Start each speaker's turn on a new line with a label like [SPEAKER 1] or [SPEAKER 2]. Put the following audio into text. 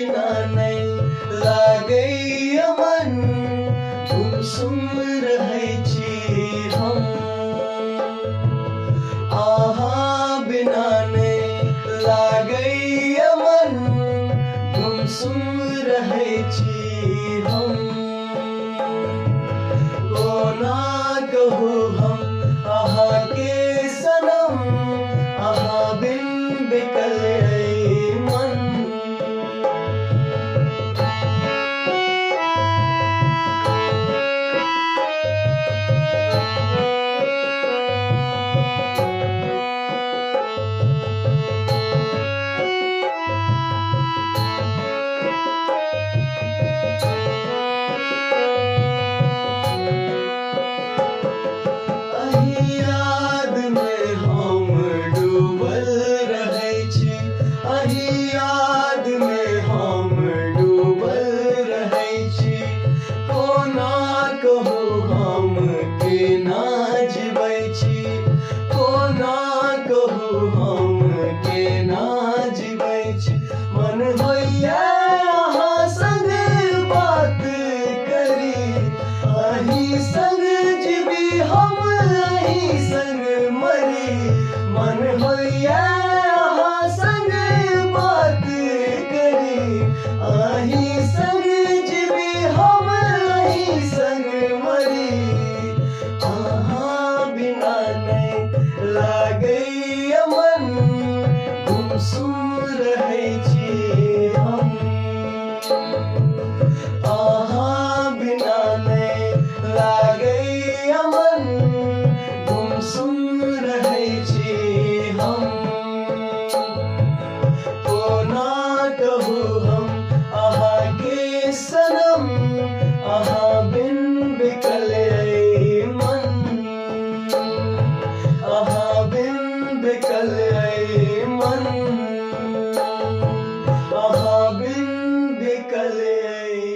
[SPEAKER 1] बिना नहीं लागैया मन गुमसुम रहै छी हम। अहाँ बिना नहीं लागैया मन गुमसुम रहै छी हम। कोना कहू हम अहाँके सनम, अहाँ बिन बिकल अइ मन। अहि याद में हम डूबल रहै छी, अहि याद में हम डूबल रहै छी। कोना कहू हम केना जीबै छी, कोना कहू हम केना जीबै छी। मन होइया अहाँ संग बात करी, अहि संग जीबी हम अहि संग मरी। मन होइया अहाँ संग बात करी, अहि संग जीबी हम अहि संग मरी। अहाँ बिना नहीं लागैया मन गुमसुम रहै छी हम। अहाँ बिना नहीं लागैया मन गुमसुम रहै छी हम। कोना कहू हम अहाँके सनम, अहाँ बिन बिकल अइ मन। अहाँ बिन बिकल अइ मन, अहाँ बिन बिकल अइ